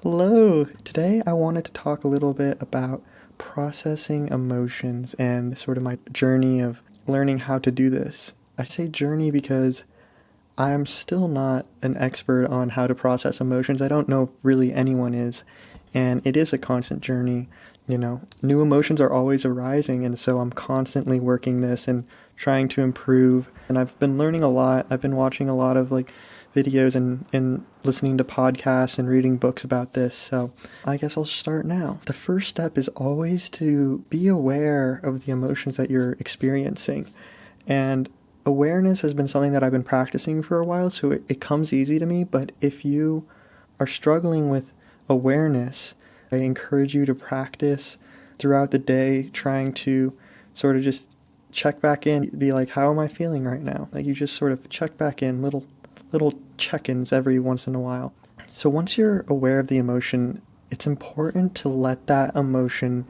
Hello! Today I wanted to talk a little bit about processing emotions and sort of my journey of learning how to do this. I say journey because I'm still not an expert on how to process emotions. I don't know if really anyone is, and it is a constant journey. New emotions are always arising, and so I'm constantly working this and trying to improve. And I've been learning a lot. I've been watching a lot of videos and listening to podcasts and reading books about this. So I guess I'll start now. The first step is always to be aware of the emotions that you're experiencing. And awareness has been something that I've been practicing for a while, so it comes easy to me. But if you are struggling with awareness, I encourage you to practice throughout the day, trying to sort of just check back in, be like, how am I feeling right now? Like you just sort of check back in, little check-ins every once in a while. So once you're aware of the emotion, it's important to let that emotion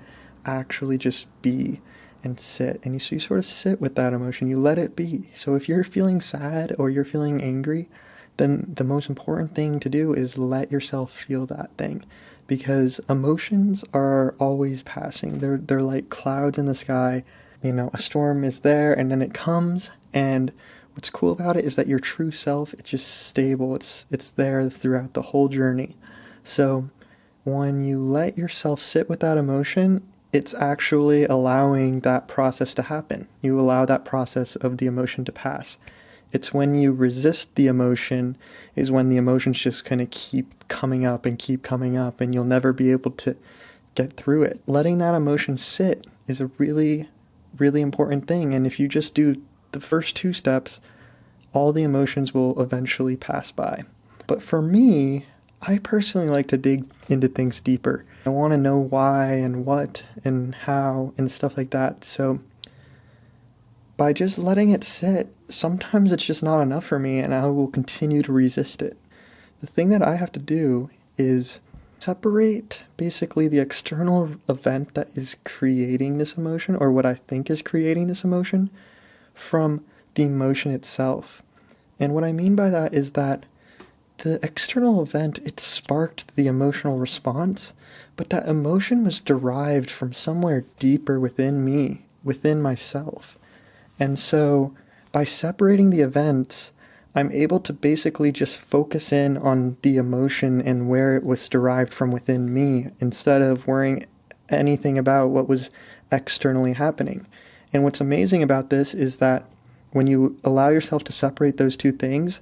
actually just be and sit. And you sort of sit with that emotion. You let it be. So if you're feeling sad or you're feeling angry, then the most important thing to do is let yourself feel that thing. Because emotions are always passing. They're like clouds in the sky. A storm is there and then it comes, and what's cool about it is that your true self, it's just stable. It's there throughout the whole journey. So when you let yourself sit with that emotion, it's actually allowing that process to happen. You allow that process of the emotion to pass. It's when you resist the emotion is when the emotion's just going to keep coming up, and you'll never be able to get through it. Letting that emotion sit is a really, really important thing. And if you just do the first two steps, all the emotions will eventually pass by. But for me, I personally like to dig into things deeper. I want to know why and what and how and stuff like that. So by just letting it sit, sometimes it's just not enough for me and I will continue to resist it. The thing that I have to do is separate basically the external event that is creating this emotion, or what I think is creating this emotion, from the emotion itself. And what I mean by that is that the external event, it sparked the emotional response, but that emotion was derived from somewhere deeper within me, within myself. And so by separating the events, I'm able to basically just focus in on the emotion and where it was derived from within me, instead of worrying anything about what was externally happening. And what's amazing about this is that when you allow yourself to separate those two things,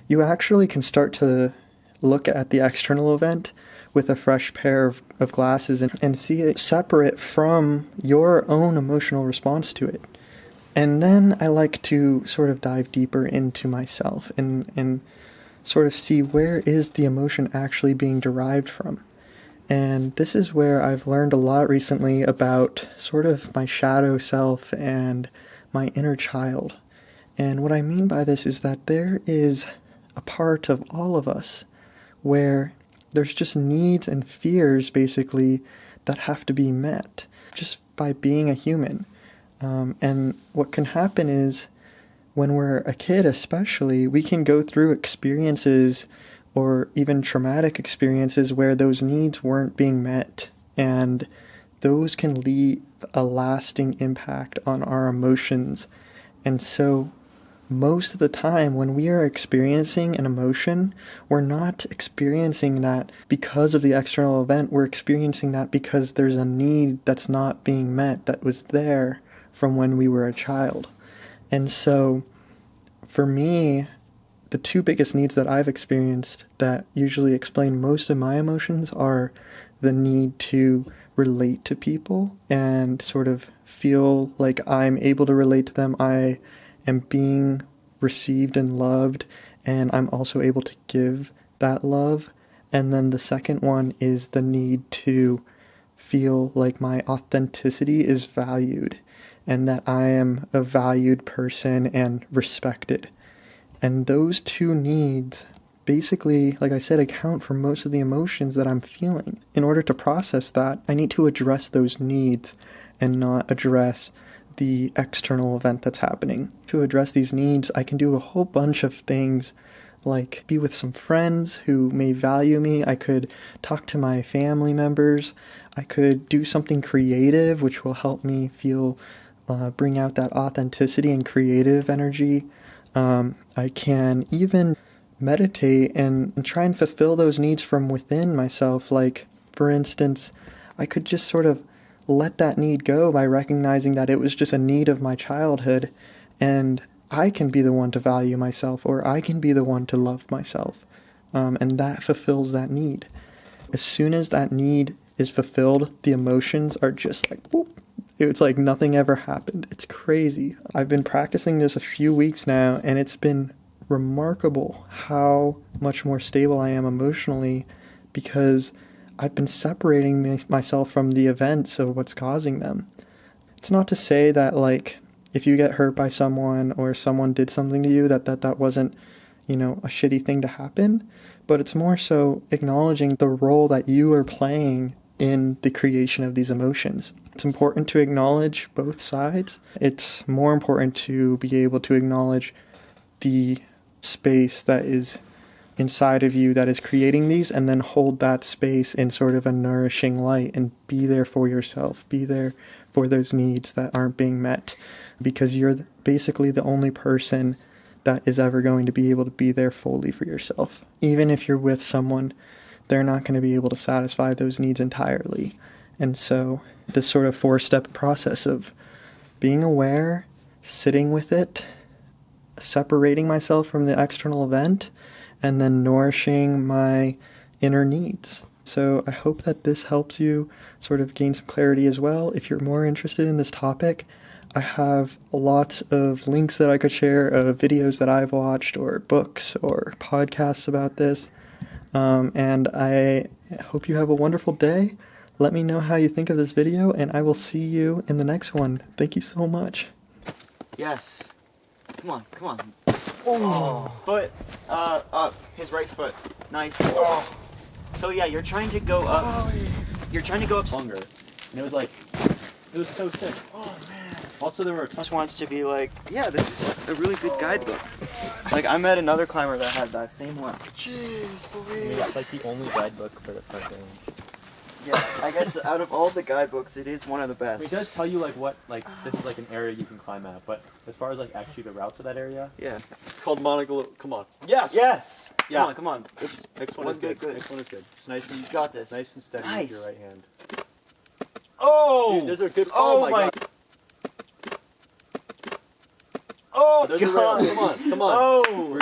you actually can start to look at the external event with a fresh pair of glasses and see it separate from your own emotional response to it. And then I like to sort of dive deeper into myself and sort of see, where is the emotion actually being derived from. And this is where I've learned a lot recently about sort of my shadow self and my inner child. And what I mean by this is that there is a part of all of us where there's just needs and fears basically that have to be met just by being a human. And what can happen is, when we're a kid especially, we can go through experiences or even traumatic experiences where those needs weren't being met, and those can leave a lasting impact on our emotions. And so most of the time when we are experiencing an emotion, we're not experiencing that because of the external event. We're experiencing that because there's a need that's not being met, that was there from when we were a child. And so for me, the two biggest needs that I've experienced that usually explain most of my emotions are the need to relate to people and sort of feel like I'm able to relate to them. I am being received and loved, and I'm also able to give that love. And then the second one is the need to feel like my authenticity is valued, and that I am a valued person and respected. And those two needs basically, like I said, account for most of the emotions that I'm feeling. In order to process that, I need to address those needs and not address the external event that's happening. To address these needs, I can do a whole bunch of things, like be with some friends who may value me. I could talk to my family members. I could do something creative, which will help me feel, bring out that authenticity and creative energy. I can even meditate and try and fulfill those needs from within myself. Like, for instance, I could just sort of let that need go by recognizing that it was just a need of my childhood, and I can be the one to value myself, or I can be the one to love myself. And that fulfills that need. As soon as that need is fulfilled, the emotions are just like, whoop. It's like nothing ever happened. It's crazy. I've been practicing this a few weeks now, and it's been remarkable how much more stable I am emotionally, because I've been separating myself from the events of what's causing them. It's not to say that, like, if you get hurt by someone or someone did something to you, that wasn't, a shitty thing to happen, but it's more so acknowledging the role that you are playing in the creation of these emotions. It's important to acknowledge both sides. It's more important to be able to acknowledge the space that is inside of you that is creating these, and then hold that space in sort of a nourishing light and be there for yourself, be there for those needs that aren't being met, because you're basically the only person that is ever going to be able to be there fully for yourself. Even if you're with someone, they're not going to be able to satisfy those needs entirely. And so this sort of 4-step process of being aware, sitting with it, separating myself from the external event, and then nourishing my inner needs. So I hope that this helps you sort of gain some clarity as well. If you're more interested in this topic, I have lots of links that I could share of videos that I've watched, or books or podcasts about this. And I hope you have a wonderful day. Let me know how you think of this video, and I will see you in the next one. Thank you so much. Yes. Come on. Oh. Foot, up. His right foot. Nice. Oh. So yeah, you're trying to go up. Oh, yeah. You're trying to go up longer. And it was so sick. Oh man. Also, there were just wants to be like, yeah, this is a really good guidebook. Like, I met another climber that had that same one. Jeez Louise. It's like the only guidebook for the front range. Yeah, I guess out of all the guidebooks, it is one of the best. It does tell you this is like an area you can climb at, but as far as like actually the routes of that area, yeah, it's called Monagaloo. Come on. Yes. Yes. Yeah. Come on. This next one is good. Next one is good. It's nice and you got this. Nice and steady Nice. with your right hand. Oh. Dude, those are good. Oh my. God. Oh Those God. Are real. Come on. Oh.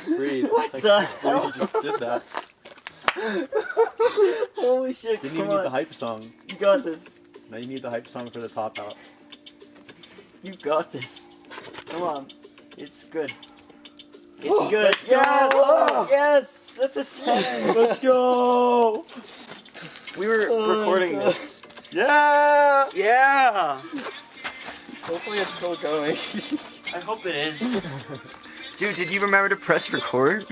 Breathe. What like, the hell? You just did that. Holy shit. Didn't even need the hype song. You got this. Now you need the hype song for the top out. You got this. Come on. It's good. It's Oh, good. let's Yes. go. Yes. That's a 7. Let's go. We were recording this. Yeah. Yeah. Hopefully it's still going. I hope it is. Dude, did you remember to press record?